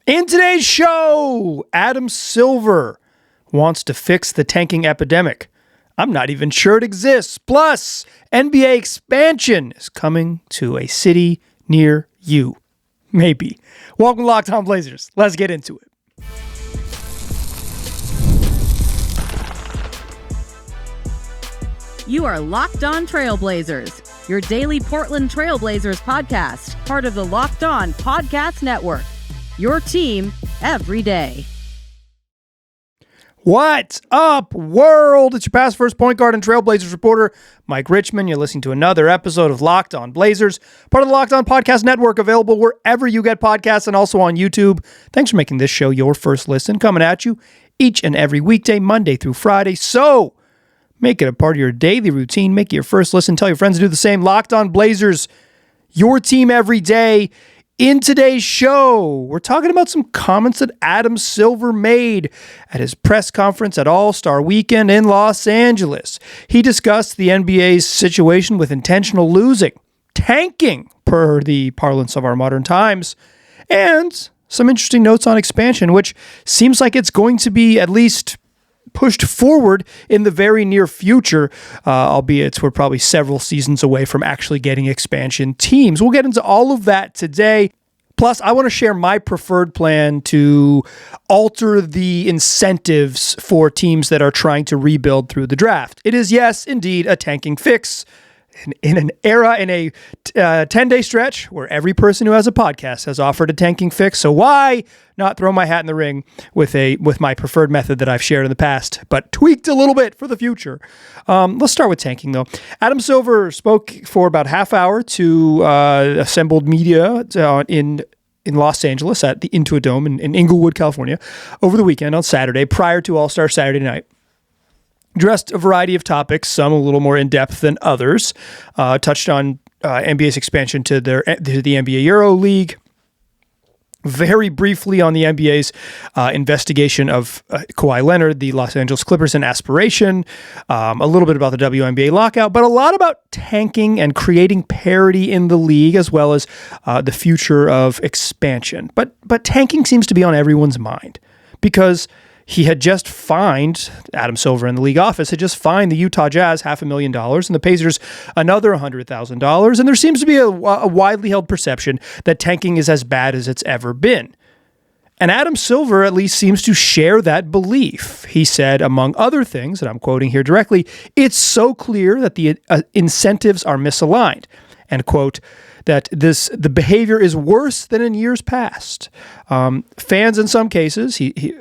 In today's show, Adam Silver wants to fix the tanking epidemic. I'm not even sure it exists. Plus, NBA expansion is coming to a city near you. Maybe. Welcome to Locked On Blazers. Let's get into it. You are Locked On Trailblazers, your daily Portland Trailblazers podcast, part of the Locked On Podcast Network. Your team every day. What's up, world? It's your past first point guard and Trailblazers reporter, Mike Richmond. You're listening to another episode of Locked On Blazers, part of the Locked On Podcast Network, available wherever you get podcasts and also on YouTube. Thanks for making this show your first listen, coming at you each and every weekday, Monday through Friday. So make it a part of your daily routine. Make it your first listen. Tell your friends to do the same. Locked On Blazers, your team every day. In today's show, we're talking about some comments that Adam Silver made at his press conference at All-Star Weekend in Los Angeles. He discussed the NBA's situation with intentional losing, tanking, per the parlance of our modern times, and some interesting notes on expansion, which seems like it's going to be at least pushed forward in the very near future, albeit we're probably several seasons away from actually getting expansion teams. We'll get into all of that today. Plus, I want to share my preferred plan to alter the incentives for teams that are trying to rebuild through the draft. It is, yes, indeed, a tanking fix. In an era, in a 10-day stretch where every person who has a podcast has offered a tanking fix, so why not throw my hat in the ring with my preferred method that I've shared in the past, but tweaked a little bit for the future? Let's start with tanking, though. Adam Silver spoke for about half hour to assembled media in Los Angeles at the Intuit Dome in Inglewood, California, over the weekend on Saturday, prior to All-Star Saturday night. Addressed a variety of topics, some a little more in-depth than others. Touched on NBA's expansion to the NBA Euro League. Very briefly on the NBA's investigation of Kawhi Leonard, the Los Angeles Clippers, and aspiration. A little bit about the WNBA lockout, but a lot about tanking and creating parity in the league, as well as the future of expansion. But tanking seems to be on everyone's mind because he had just fined, Adam Silver in the league office, had just fined the Utah Jazz $500,000 and the Pacers another $100,000. And there seems to be a widely held perception that tanking is as bad as it's ever been. And Adam Silver at least seems to share that belief. He said, among other things, and I'm quoting here directly, "It's so clear that the incentives are misaligned," and quote, that the behavior is worse than in years past. Fans, in some cases,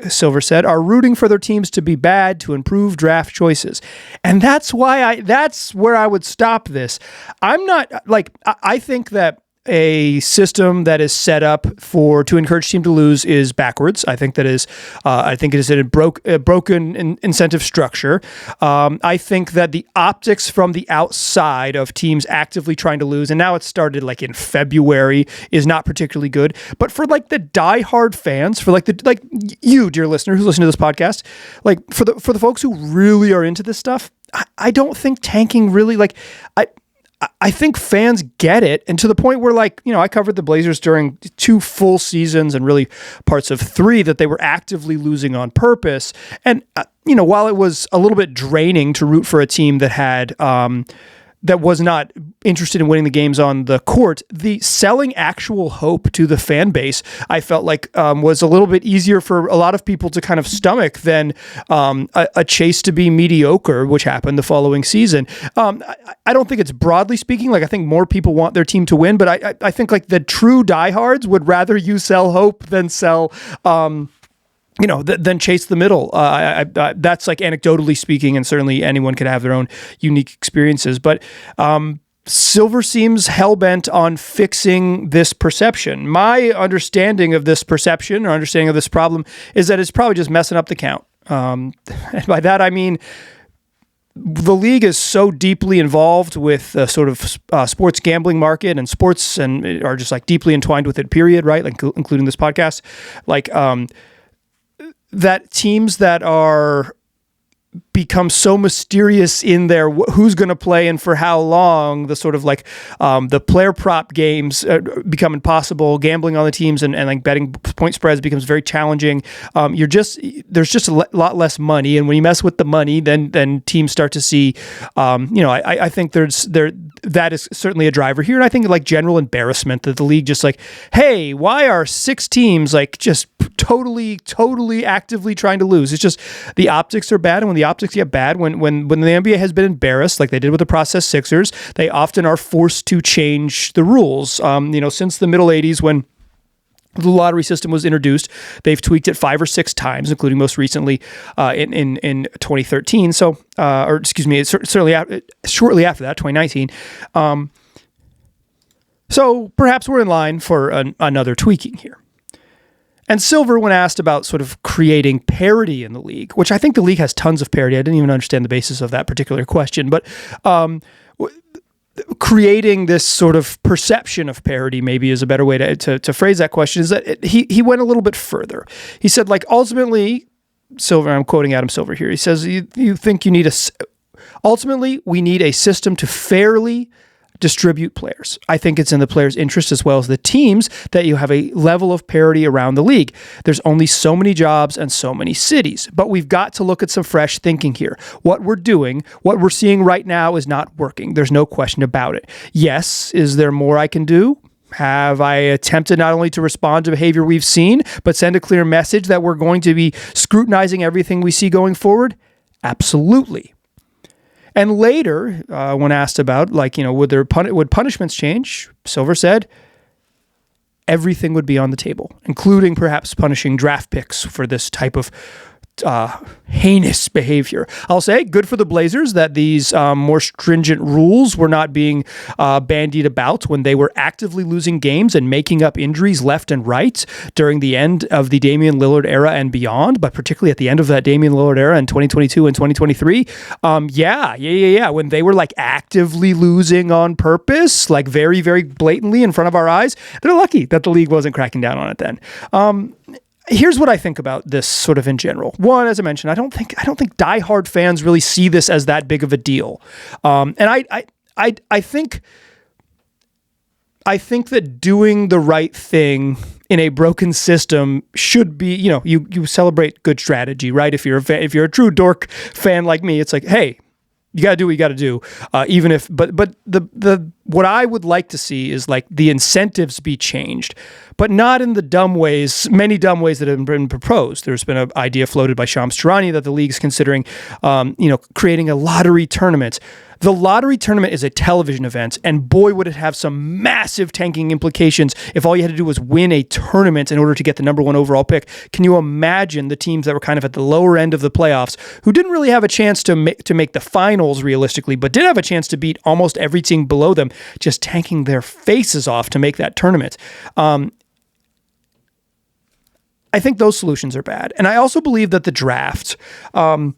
Silver said, are rooting for their teams to be bad to improve draft choices. And that's where I would stop this. I think that a system that is set up to encourage team to lose is backwards. I think it is a broken incentive structure. I think that the optics from the outside of teams actively trying to lose, and now it started like in February, is not particularly good. But for like the diehard fans, for like you, dear listener, who's listening to this podcast, like for the folks who really are into this stuff, I don't think tanking really I think fans get it, and to the point where, I covered the Blazers during 2 full seasons and really parts of 3 that they were actively losing on purpose. And, while it was a little bit draining to root for a team that had that was not interested in winning the games on the court, the selling actual hope to the fan base, I felt like was a little bit easier for a lot of people to kind of stomach than a chase to be mediocre, which happened the following season. I don't think it's broadly speaking, I think more people want their team to win, but I think the true diehards would rather you sell hope than sell then chase the middle. That's anecdotally speaking, and certainly anyone could have their own unique experiences. But Silver seems hell-bent on fixing this perception. My understanding of this perception or understanding of this problem is that it's probably just messing up the count. And by that, I mean, the league is so deeply involved with the sort of sports gambling market, and sports and are just deeply entwined with it, period, right? Including this podcast. That teams that are become so mysterious in there, who's going to play and for how long. The sort of like the player prop games become impossible. Gambling on the teams and like betting point spreads becomes very challenging. There's just a lot less money, and when you mess with the money, then teams start to see. I think that is certainly a driver here, and I think like general embarrassment that the league just like, hey, why are 6 teams like just totally actively trying to lose? It's just the optics are bad, and when the optics get bad, when the NBA has been embarrassed, like they did with the process Sixers, they often are forced to change the rules. Since the middle 80s when the lottery system was introduced, they've tweaked it 5 or 6 times, including most recently in 2013. So, certainly shortly after that, 2019. So perhaps we're in line for another tweaking here. And Silver, when asked about sort of creating parity in the league, which I think the league has tons of parity. I didn't even understand the basis of that particular question, but creating this sort of perception of parity maybe is a better way to phrase that question, is that he went a little bit further. He said, like, ultimately, Silver, I'm quoting Adam Silver here, he says, you think you need ultimately, we need a system to fairly distribute players. I think it's in the players' interest as well as the teams that you have a level of parity around the league. There's only so many jobs and so many cities, but we've got to look at some fresh thinking here. What we're seeing right now is not working. There's no question about it. Yes, is there more I can do? Have I attempted not only to respond to behavior we've seen, but send a clear message that we're going to be scrutinizing everything we see going forward? Absolutely. And later, when asked about, like, would punishments change, Silver said, everything would be on the table, including perhaps punishing draft picks for this type of heinous behavior. I'll say good for the Blazers that these more stringent rules were not being bandied about when they were actively losing games and making up injuries left and right during the end of the Damian Lillard era and beyond, but particularly at the end of that Damian Lillard era in 2022 and 2023. When they were like actively losing on purpose, like very, very blatantly in front of our eyes, they're lucky that the league wasn't cracking down on it then. Here's what I think about this sort of in general. One, as I mentioned, I don't think diehard fans really see this as that big of a deal. And I think that doing the right thing in a broken system should be, you celebrate good strategy, right? If you're a true dork fan like me, it's like, hey, you got to do what you got to do. But what I would like to see is like the incentives be changed, but not in the many dumb ways that have been proposed. There's been an idea floated by Shams Charania that the league's considering, creating a lottery tournament. The lottery tournament is a television event, and boy, would it have some massive tanking implications if all you had to do was win a tournament in order to get the number 1 overall pick. Can you imagine the teams that were kind of at the lower end of the playoffs, who didn't really have a chance to make the finals realistically, but did have a chance to beat almost every team below them, just tanking their faces off to make that tournament? I think those solutions are bad. And I also believe that the draft, I've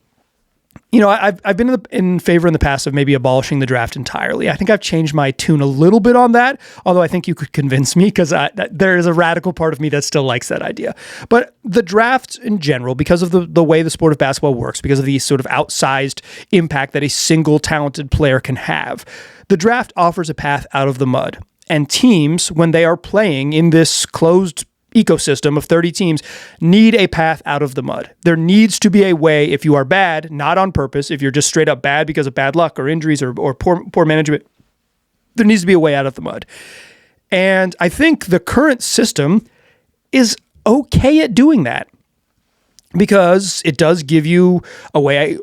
been in favor in the past of maybe abolishing the draft entirely. I think I've changed my tune a little bit on that, although I think you could convince me because there is a radical part of me that still likes that idea. But the draft in general, because of the way the sport of basketball works, because of the sort of outsized impact that a single talented player can have, the draft offers a path out of the mud. And teams, when they are playing in this closed ecosystem of 30 teams, need a path out of the mud. There needs to be a way, if you are bad, not on purpose, if you're just straight up bad because of bad luck or injuries or poor management, there needs to be a way out of the mud. And I think the current system is okay at doing that, because it does give you a way,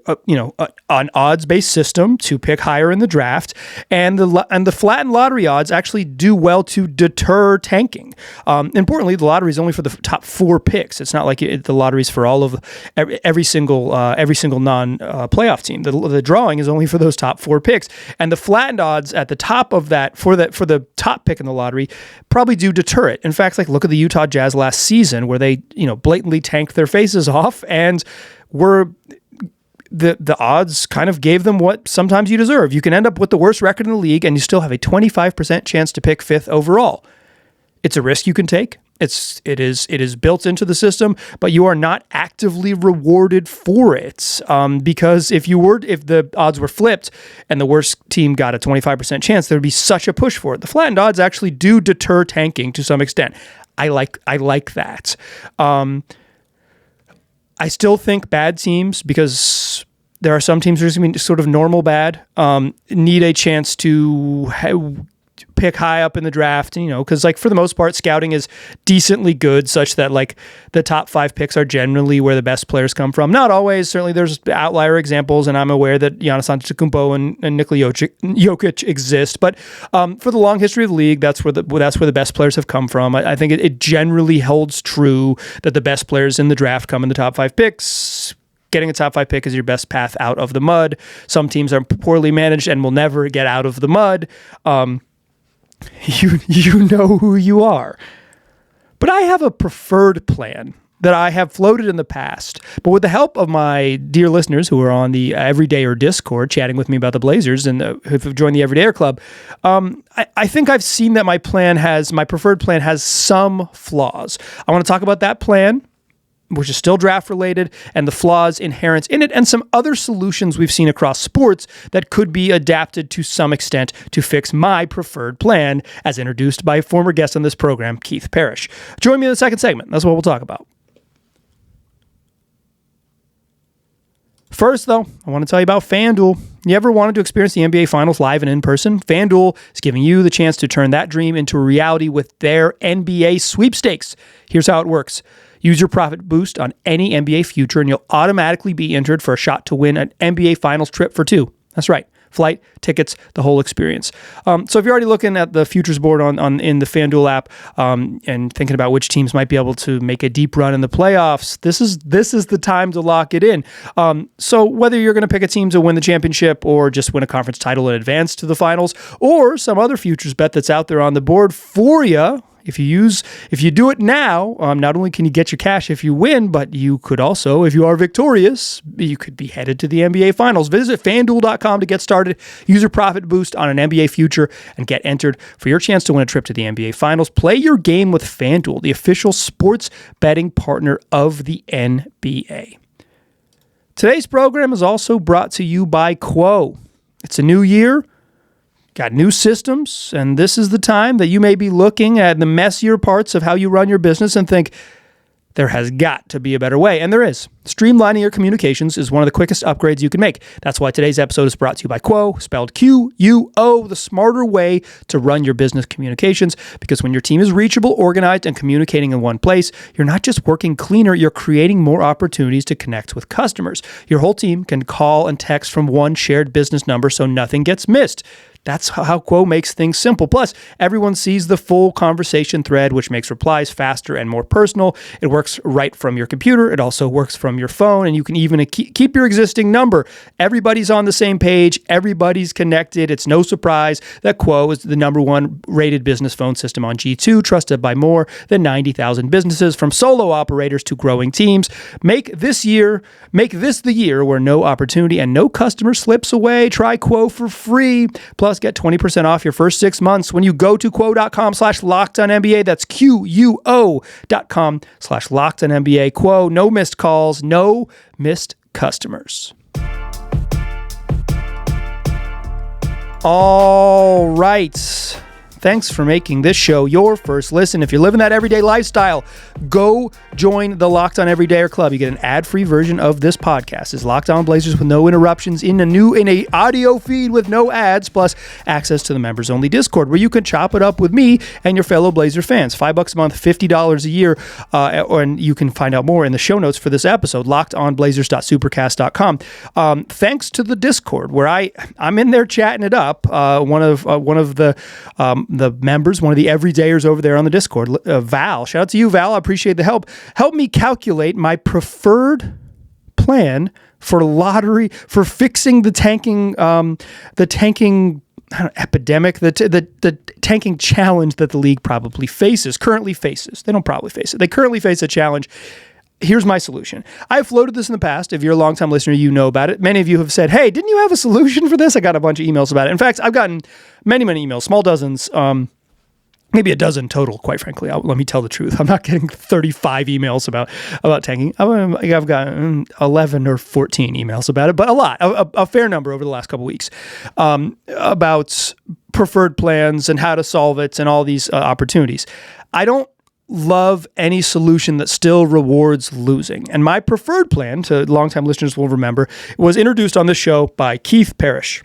an odds-based system to pick higher in the draft, and the flattened lottery odds actually do well to deter tanking. Importantly, the lottery is only for the top 4 picks. It's not like the lottery is for all of every single non-playoff team. The drawing is only for those top 4 picks, and the flattened odds at the top of that for the top pick in the lottery probably do deter it. In fact, like look at the Utah Jazz last season, where they blatantly tanked their faces off, and the odds kind of gave them what sometimes you deserve. You can end up with the worst record in the league, and you still have a 25% chance to pick 5th overall. It's a risk you can take. It is built into the system, but you are not actively rewarded for it. Because if the odds were flipped and the worst team got a 25% chance, there would be such a push for it. The flattened odds actually do deter tanking to some extent. I like that. I still think bad teams, because there are some teams that are just going to be sort of normal bad, need a chance to pick high up in the draft, because like for the most part, scouting is decently good, such that like the top 5 picks are generally where the best players come from. Not always. Certainly there's outlier examples, and I'm aware that Giannis Antetokounmpo and Nikola Jokic exist. But for the long history of the league, that's where the best players have come from. I think it generally holds true that the best players in the draft come in the top 5 picks. Getting a top 5 pick is your best path out of the mud. Some teams are poorly managed and will never get out of the mud. You know who you are. But I have a preferred plan that I have floated in the past. But with the help of my dear listeners who are on the Everydayer Discord chatting with me about the Blazers and who've joined the Everydayer Club, I think I've seen that my preferred plan has some flaws. I want to talk about that plan, which is still draft related, and the flaws inherent in it, and some other solutions we've seen across sports that could be adapted to some extent to fix my preferred plan, as introduced by a former guest on this program, Keith Parrish. Join me in the second segment. That's what we'll talk about. First, though, I want to tell you about FanDuel. You ever wanted to experience the NBA Finals live and in person? FanDuel is giving you the chance to turn that dream into a reality with their NBA sweepstakes. Here's how it works. Use your profit boost on any NBA future, and you'll automatically be entered for a shot to win an NBA Finals trip for 2. That's right. Flight, tickets, the whole experience. So if you're already looking at the futures board in the FanDuel app and thinking about which teams might be able to make a deep run in the playoffs, this is the time to lock it in. So whether you're going to pick a team to win the championship or just win a conference title and advance to the finals, or some other futures bet that's out there on the board for you, if you do it now, not only can you get your cash if you win, but you could also, if you are victorious, you could be headed to the NBA Finals. Visit FanDuel.com to get started. Use your profit boost on an NBA future and get entered for your chance to win a trip to the NBA Finals. Play your game with FanDuel, the official sports betting partner of the NBA. Today's program is also brought to you by Quo. It's a new year. Got new systems, and this is the time that you may be looking at the messier parts of how you run your business and think, there has got to be a better way, and there is. Streamlining your communications is one of the quickest upgrades you can make. That's why today's episode is brought to you by Quo, spelled Q-U-O, the smarter way to run your business communications, because when your team is reachable, organized, and communicating in one place, you're not just working cleaner, you're creating more opportunities to connect with customers. Your whole team can call and text from one shared business number so nothing gets missed. That's how Quo makes things simple. Plus, everyone sees the full conversation thread, which makes replies faster and more personal. It works right from your computer. It also works from your phone, and you can even keep your existing number. Everybody's on the same page. Everybody's connected. It's no surprise that Quo is the #1 rated business phone system on G2, trusted by more than 90,000 businesses, from solo operators to growing teams. Make this the year where no opportunity and no customer slips away. Try Quo for free. Plus, get 20% off your first 6 months when you go to quo.com/LockedOnNBA. That's QUO.com/LockedOnNBA. Quo, no missed calls, no missed customers. All right. Thanks for making this show your first listen. If you're living that everyday lifestyle, go join the Locked On Everydayer Club. You get an ad-free version of this podcast. It's Locked On Blazers with no interruptions in a audio feed with no ads, plus access to the members-only Discord where you can chop it up with me and your fellow Blazer fans. $5 a month, $50 a year, and you can find out more in the show notes for this episode, lockedonblazers.supercast.com. Thanks to the Discord where I'm in there chatting it up. One of the members, one of the everydayers over there on the Discord, Val. Shout out to you, Val. I appreciate the help. Help me calculate my preferred plan for fixing the tanking epidemic, the tanking challenge that the league currently faces. They don't probably face it. They currently face a challenge. Here's my solution. I've floated this in the past. If you're a longtime listener, you know about it. Many of you have said, hey, didn't you have a solution for this? I got a bunch of emails about it. In fact, I've gotten many, many emails, small dozens, maybe a dozen total, quite frankly. Let me tell the truth. I'm not getting 35 emails about tanking. I've got 11 or 14 emails about it, but a fair number over the last couple weeks about preferred plans and how to solve it and all these opportunities. I don't love any solution that still rewards losing. And my preferred plan, to longtime listeners will remember, was introduced on the show by Keith Parrish.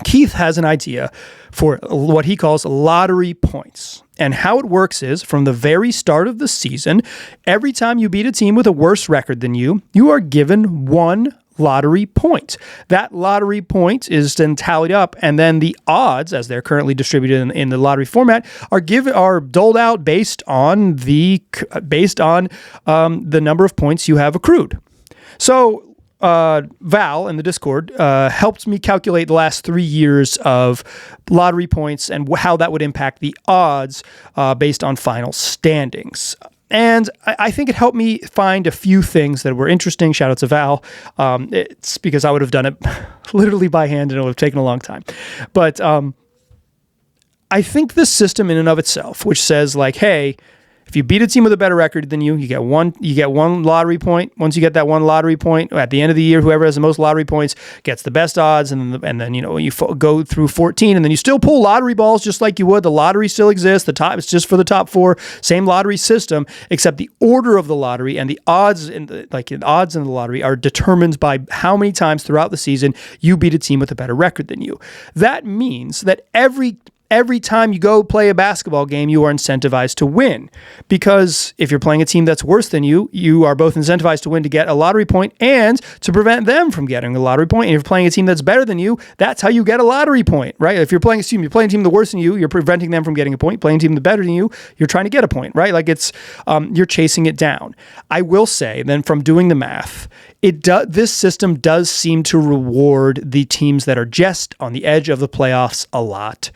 Keith has an idea for what he calls lottery points. And how it works is, from the very start of the season, every time you beat a team with a worse record than you, you are given one lottery point. That lottery point is then tallied up, and then the odds, as they're currently distributed in the lottery format, are doled out based on the number of points you have accrued. So Val in the Discord helped me calculate the last 3 years of lottery points and how that would impact the odds based on final standings. And I think it helped me find a few things that were interesting. Shout out to Val. It's because I would have done it literally by hand and it would have taken a long time. But I think the system in and of itself, which says like, hey, if you beat a team with a better record than you get one lottery point. Once you get that one lottery point, at the end of the year, whoever has the most lottery points gets the best odds, and then you go through 14, and then you still pull lottery balls just like you would. The lottery still exists. It's just for the top 4. Same lottery system, except the order of the lottery and the odds in the lottery are determined by how many times throughout the season you beat a team with a better record than you. That means that every time you go play a basketball game, you are incentivized to win. Because if you're playing a team that's worse than you, you are both incentivized to win to get a lottery point and to prevent them from getting a lottery point. And if you're playing a team that's better than you, that's how you get a lottery point, right? If you're playing a team that's worse than you, you're preventing them from getting a point. Playing a team that's better than you, you're trying to get a point, right? Like it's, you're chasing it down. I will say then, from doing the math, this system does seem to reward the teams that are just on the edge of the playoffs a lot.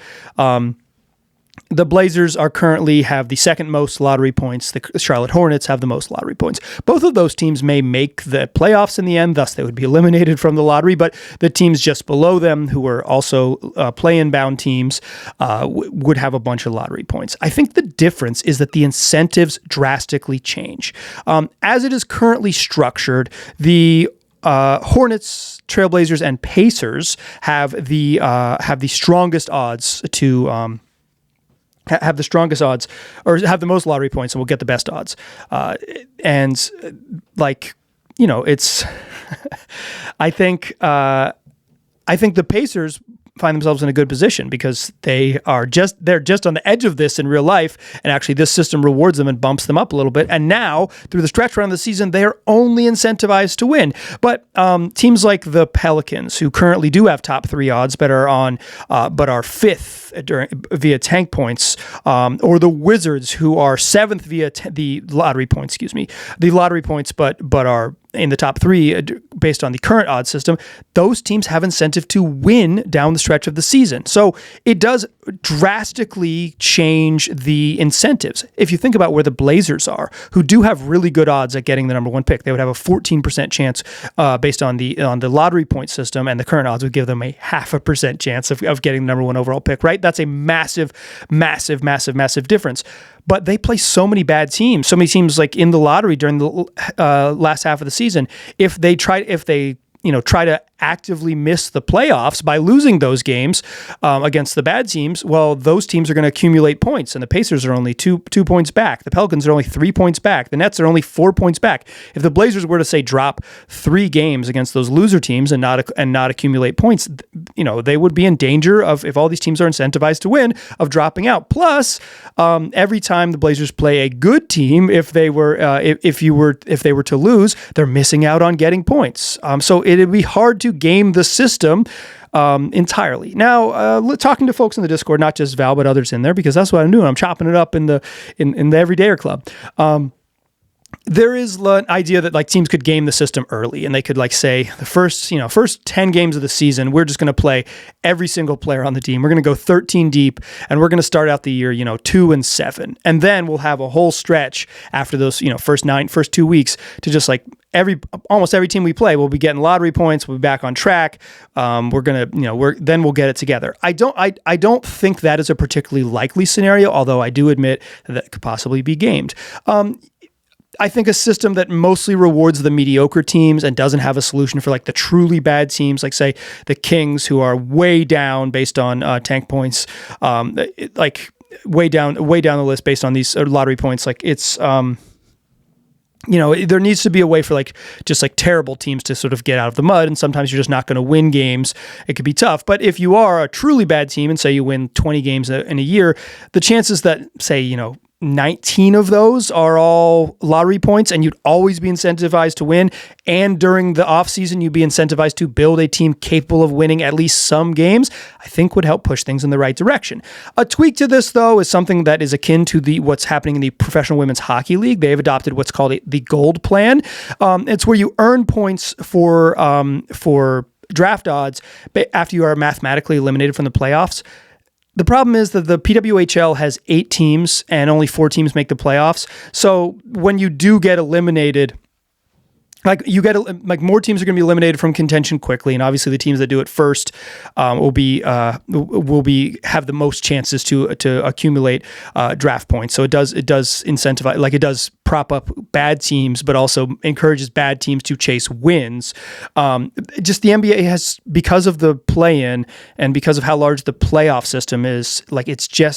The Blazers currently have the second most lottery points. The Charlotte Hornets have the most lottery points. Both of those teams may make the playoffs in the end, thus they would be eliminated from the lottery, but the teams just below them, who are also play-in bound teams, would have a bunch of lottery points. I think the difference is that the incentives drastically change. As it is currently structured, the Hornets, Trailblazers, and Pacers have the strongest odds to have the strongest odds, or have the most lottery points, and will get the best odds. It's I think the Pacers find themselves in a good position because they're just on the edge of this in real life, and actually this system rewards them and bumps them up a little bit. And now through the stretch run of the season, they are only incentivized to win. But teams like the Pelicans, who currently do have top 3 odds, but are fifth via tank points, or the Wizards, who are 7th via the lottery points, but are in the top 3 based on the current odds system, those teams have incentive to win down the stretch of the season. So it does drastically change the incentives. If you think about where the Blazers are, who do have really good odds at getting the number 1 pick, they would have a 14% chance based on the lottery point system, and the current odds would give them a 0.5% chance of getting the number 1 overall pick, right? That's a massive difference. But they play so many bad teams, so many teams like in the lottery during the last half of the season. If they try to actively miss the playoffs by losing those games against the bad teams, well, those teams are going to accumulate points, and the Pacers are only two points back. The Pelicans are only 3 points back. The Nets are only 4 points back. If the Blazers were to, say, drop 3 games against those loser teams and not accumulate points, they would be in danger of, if all these teams are incentivized to win, of dropping out. Plus, every time the Blazers play a good team, if they were to lose, they're missing out on getting points. So it'd be hard to game the system entirely. Now, talking to folks in the Discord, not just Val, but others in there, because that's what I'm doing. I'm chopping it up in the Everydayer Club. there is an idea that like teams could game the system early and they could like say the first 10 games of the season, we're just going to play every single player on the team. We're going to go 13 deep and we're going to start out the year, 2-7. And then we'll have a whole stretch after those, first 2 weeks to just like almost every team we play will be getting lottery points. We'll be back on track. We're going to, then we'll get it together. I don't think that is a particularly likely scenario, although I do admit that could possibly be gamed. I think a system that mostly rewards the mediocre teams and doesn't have a solution for like the truly bad teams, like say the Kings, who are way down based on tank points, like way down the list based on these lottery points. Like it's, there needs to be a way for like just like terrible teams to sort of get out of the mud. And sometimes you're just not going to win games. It could be tough. But if you are a truly bad team and say you win 20 games in a year, the chances that say, 19 of those are all lottery points and you'd always be incentivized to win. And during the offseason, you'd be incentivized to build a team capable of winning at least some games, I think would help push things in the right direction. A tweak to this, though, is something that is akin to what's happening in the Professional Women's Hockey League. They've adopted what's called the Gold Plan. It's where you earn points for draft odds after you are mathematically eliminated from the playoffs. The problem is that the PWHL has 8 teams and only 4 teams make the playoffs. So when you do get eliminated, more teams are going to be eliminated from contention quickly, and obviously the teams that do it first will have the most chances to accumulate draft points. So it does incentivize, like it does prop up bad teams, but also encourages bad teams to chase wins. Just the NBA has, because of the play-in and because of how large the playoff system is, like it's too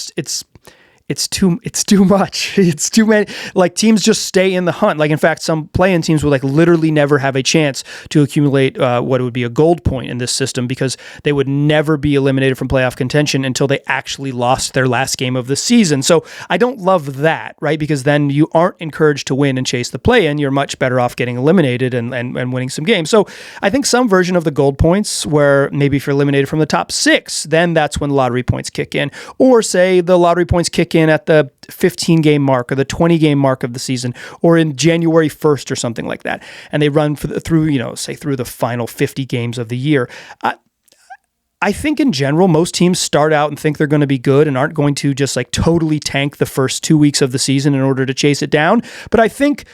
much. It's too many. Like teams just stay in the hunt. Like in fact, some play-in teams will like literally never have a chance to accumulate what would be a gold point in this system because they would never be eliminated from playoff contention until they actually lost their last game of the season. So I don't love that, right? Because then you aren't encouraged to win and chase the play-in. You're much better off getting eliminated and winning some games. So I think some version of the gold points where maybe if you're eliminated from the top 6, then that's when lottery points kick in. Or say the lottery points kick in at the 15-game mark or the 20-game mark of the season, or in January 1st or something like that, and they run through the final 50 games of the year. I think in general, most teams start out and think they're going to be good and aren't going to just like totally tank the first 2 weeks of the season in order to chase it down. But I think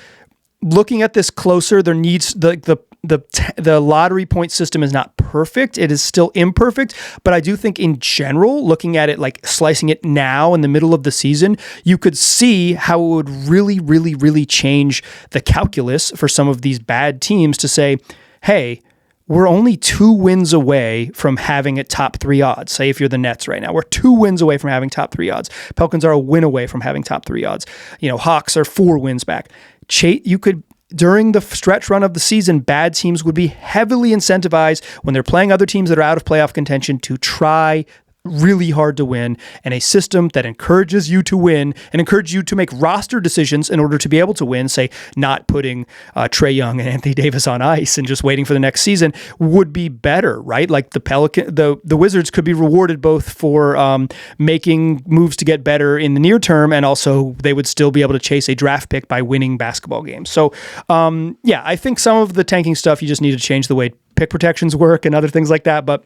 looking at this closer, there needs the lottery point system is not perfect. It is still imperfect, but I do think in general, looking at it like slicing it now in the middle of the season, you could see how it would really, really, really change the calculus for some of these bad teams to say, hey, we're only 2 wins away from having a top 3 odds. Say if you're the Nets right now, we're 2 wins away from having top 3 odds. Pelicans are a win away from having top 3 odds. Hawks are 4 wins back. You could, during the stretch run of the season, bad teams would be heavily incentivized when they're playing other teams that are out of playoff contention to try really hard to win, and a system that encourages you to win and encourages you to make roster decisions in order to be able to win, say not putting Trae Young and Anthony Davis on ice and just waiting for the next season, would be better, right? Like the Wizards could be rewarded both for making moves to get better in the near term, and also they would still be able to chase a draft pick by winning basketball games. So I think some of the tanking stuff, you just need to change the way pick protections work and other things like that, but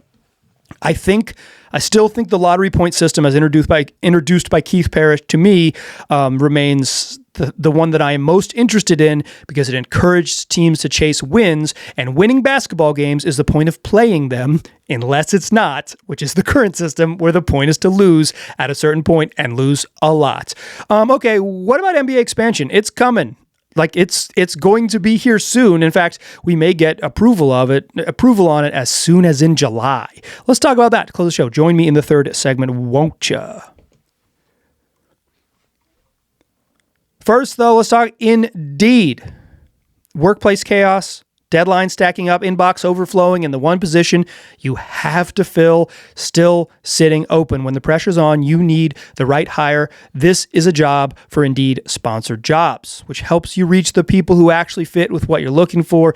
I still think the lottery point system as introduced by Keith Parrish, to me, remains the one that I am most interested in because it encourages teams to chase wins, and winning basketball games is the point of playing them, unless it's not, which is the current system where the point is to lose at a certain point and lose a lot. Okay, what about NBA expansion? It's coming. Like it's going to be here soon. In fact, we may get approval on it as soon as in July. Let's talk about that to close the show. Join me in the third segment, won't ya? First, though, let's talk Indeed. Workplace chaos, deadline stacking up, inbox overflowing, and the one position you have to fill still sitting open. When the pressure's on, you need the right hire. This is a job for Indeed sponsored jobs, which helps you reach the people who actually fit with what you're looking for,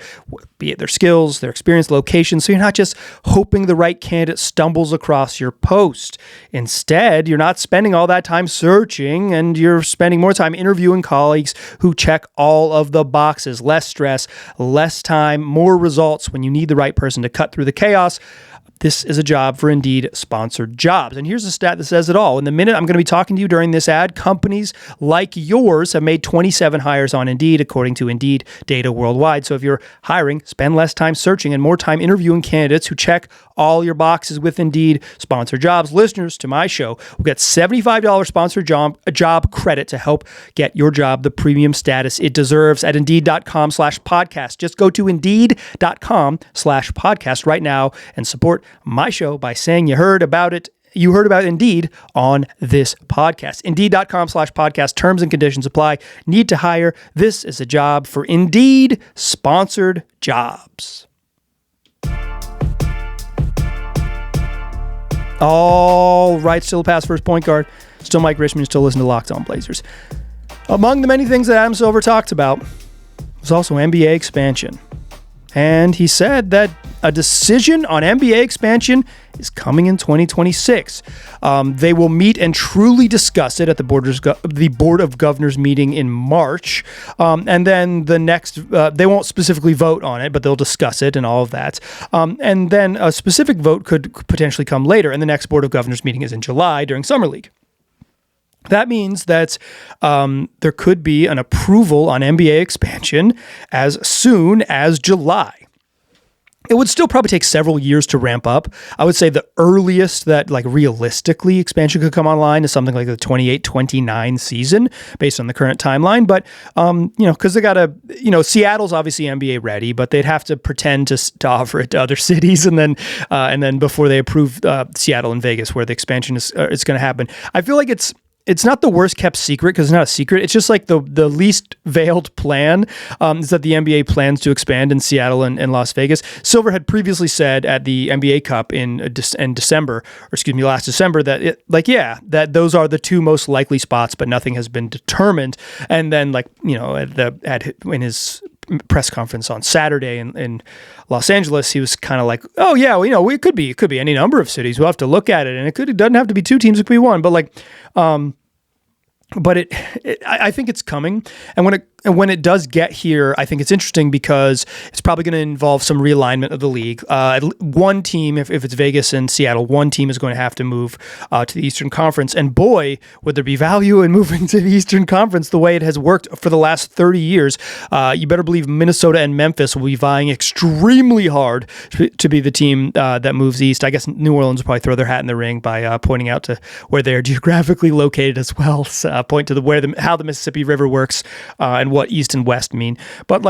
be it their skills, their experience, location. So you're not just hoping the right candidate stumbles across your post. Instead, you're not spending all that time searching, and you're spending more time interviewing colleagues who check all of the boxes. Less stress, less time, more results when you need the right person to cut through the chaos. This is a job for Indeed sponsored jobs. And here's a stat that says it all. In the minute I'm going to be talking to you during this ad, companies like yours have made 27 hires on Indeed, according to Indeed data worldwide. So if you're hiring, spend less time searching and more time interviewing candidates who check all your boxes with Indeed sponsored jobs. Listeners to my show will get $75 sponsored job credit to help get your job the premium status it deserves at Indeed.com/podcast. Just go to Indeed.com/podcast right now and support my show by saying you heard about it. You heard about Indeed on this podcast. Indeed.com/podcast. Terms and conditions apply. Need to hire. This is a job for Indeed sponsored jobs. All right, still a pass first point guard. Still Mike Richmond, still listen to Locked On Blazers. Among the many things that Adam Silver talked about was also NBA expansion. And he said that a decision on NBA expansion is coming in 2026. They will meet and truly discuss it at the Board of Governors meeting in March. And then the next, they won't specifically vote on it, but they'll discuss it and all of that. And then a specific vote could potentially come later. And the next Board of Governors meeting is in July during Summer League. That means that there could be an approval on NBA expansion as soon as July. It would still probably take several years to ramp up. I would say the earliest that realistically expansion could come online is something like the 28-29 season based on the current timeline. But, because they got to, Seattle's obviously NBA ready, but they'd have to pretend to offer it to other cities. And then before they approve Seattle and Vegas, where the expansion is going to happen. I feel like it's not the worst kept secret because it's not a secret. It's just like the least veiled plan is that the NBA plans to expand in Seattle and Las Vegas. Silver had previously said at the NBA Cup in December, last December, that that those are the two most likely spots, but nothing has been determined. And then in his press conference on Saturday in Los Angeles, he was kind of like, oh yeah, well, it could be any number of cities. We'll have to look at it. And it doesn't have to be two teams. It could be one, but I think it's coming. And when it does get here, I think it's interesting because it's probably going to involve some realignment of the league. One team, if it's Vegas and Seattle, one team is going to have to move to the Eastern Conference. And boy, would there be value in moving to the Eastern Conference the way it has worked for the last 30 years. You better believe Minnesota and Memphis will be vying extremely hard to be the team that moves east. I guess New Orleans will probably throw their hat in the ring by pointing out to where they're geographically located as well. Point to how the Mississippi River works and what east and west mean. But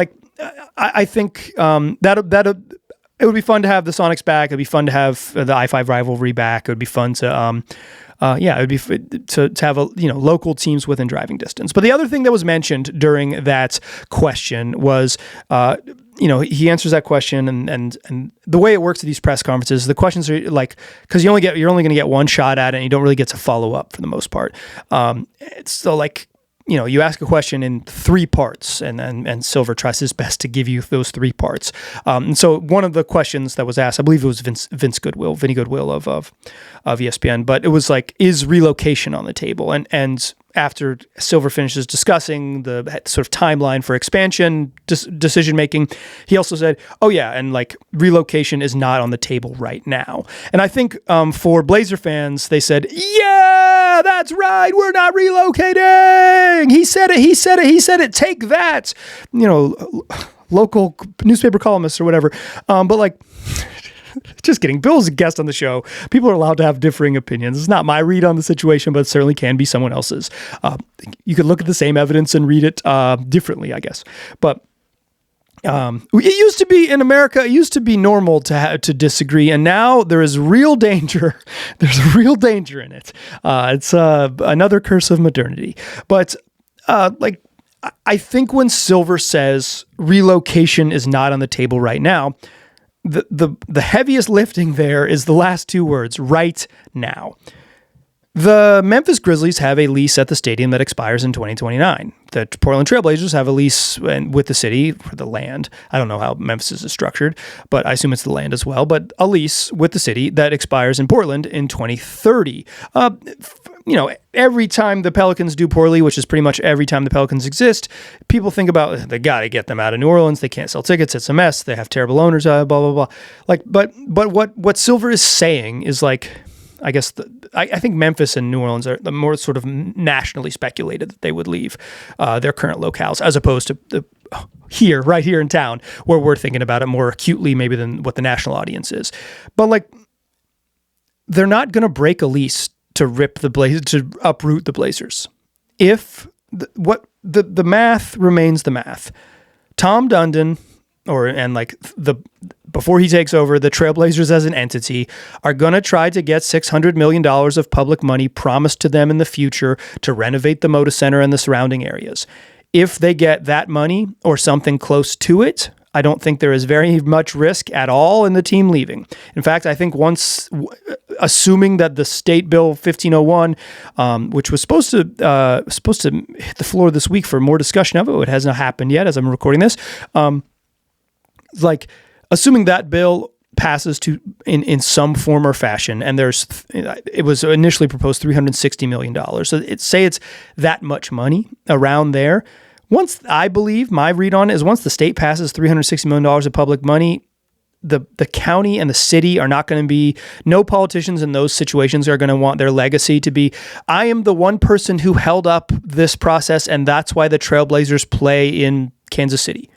I think that it would be fun to have the Sonics back. It'd be fun to have the I-5 rivalry back. It would be fun to it would be to have local teams within driving distance. But the other thing that was mentioned during that question was he answers that question and the way it works at these press conferences, the questions are because you're only going to get one shot at it and you don't really get to follow up for the most part. So you ask a question in three parts, and Silver tries his best to give you those three parts. And so one of the questions that was asked, I believe it was Vinny Goodwill of ESPN, but it was is relocation on the table? And after Silver finishes discussing the sort of timeline for expansion decision making, he also said, "Oh yeah, and relocation is not on the table right now." And I think for Blazer fans, they said, "Yeah, that's right. We're not relocating. He said it. Take that." Local newspaper columnists or whatever. But just kidding. Bill's a guest on the show. People are allowed to have differing opinions. It's not my read on the situation, but it certainly can be someone else's. You could look at the same evidence and read it differently, I guess. But it used to be in America, it used to be normal to disagree, and now there is real danger. There's real danger in it. It's another curse of modernity. But I think when Silver says relocation is not on the table right now, the heaviest lifting there is the last two words, right now. The Memphis Grizzlies have a lease at the stadium that expires in 2029. The Portland Trailblazers have a lease with the city for the land. I don't know how Memphis is structured, but I assume it's the land as well. But a lease with the city that expires in Portland in 2030. Every time the Pelicans do poorly, which is pretty much every time the Pelicans exist, people think about, they got to get them out of New Orleans. They can't sell tickets. It's a mess. They have terrible owners, blah, blah, blah. But what Silver is saying is like, I guess I think Memphis and New Orleans are the more sort of nationally speculated that they would leave their current locales, as opposed to right here in town, where we're thinking about it more acutely maybe than what the national audience is. But they're not going to break a lease to uproot the Blazers. If the math remains the math, Tom Dundon, before he takes over, the Trailblazers as an entity are going to try to get $600 million of public money promised to them in the future to renovate the Moda Center and the surrounding areas. If they get that money or something close to it, I don't think there is very much risk at all in the team leaving. In fact, I think assuming that the State Bill 1501, which was supposed to hit the floor this week for more discussion of it has not happened yet as I'm recording this, assuming that bill passes in some form or fashion, and it was initially proposed $360 million. So it's that much money around there. I believe my read on it is once the state passes $360 million of public money, the county and the city are not going to be, no politicians in those situations are going to want their legacy to be, I am the one person who held up this process, and that's why the Trailblazers play in Kansas City.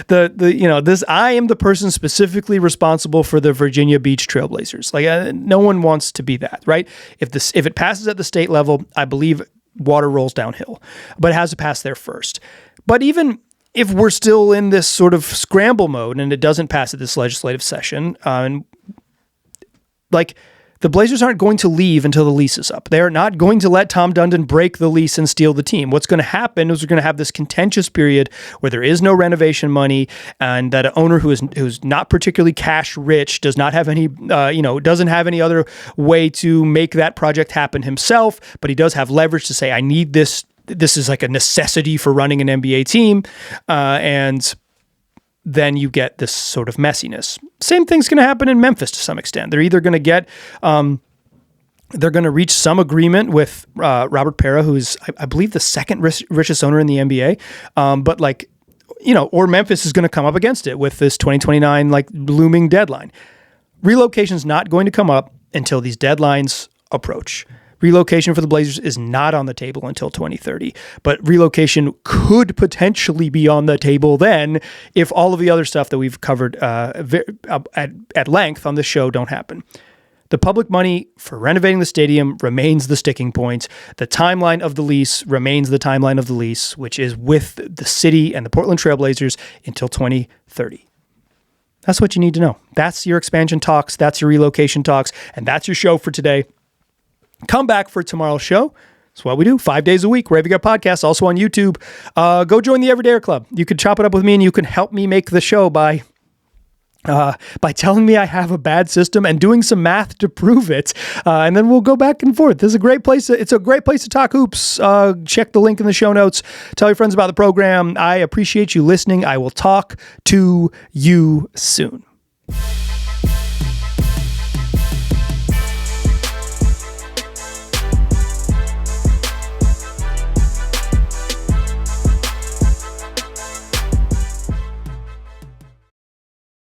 I am the person specifically responsible for the Virginia Beach Trailblazers. No one wants to be that, right? If it passes at the state level, I believe water rolls downhill, but it has to pass there first. But even if we're still in this sort of scramble mode and it doesn't pass at this legislative session, the Blazers aren't going to leave until the lease is up. They're not going to let Tom Dundon break the lease and steal the team. What's going to happen is we're going to have this contentious period where there is no renovation money, and that an owner who's not particularly cash rich, does not have any, doesn't have any other way to make that project happen himself, but he does have leverage to say, I need this. This is like a necessity for running an NBA team, and then you get this sort of messiness. Same thing's going to happen in Memphis to some extent. They're either going to get, they're going to reach some agreement with Robert Parra, who's, I believe, the second richest owner in the NBA. Or Memphis is going to come up against it with this 2029 looming deadline. Relocation's not going to come up until these deadlines approach. Relocation for the Blazers is not on the table until 2030, but relocation could potentially be on the table then if all of the other stuff that we've covered at length on this show don't happen. The public money for renovating the stadium remains the sticking point. The timeline of the lease remains the timeline of the lease, which is with the city and the Portland Trailblazers until 2030. That's what you need to know. That's your expansion talks. That's your relocation talks. And that's your show for today. Come back for tomorrow's show. That's what we do 5 days a week, wherever you get podcasts, also on YouTube. Go join the Everydayer Club. You can chop it up with me, and you can help me make the show by telling me I have a bad system and doing some math to prove it. And then we'll go back and forth. This is a great place. It's a great place to talk hoops. Check the link in the show notes. Tell your friends about the program. I appreciate you listening. I will talk to you soon.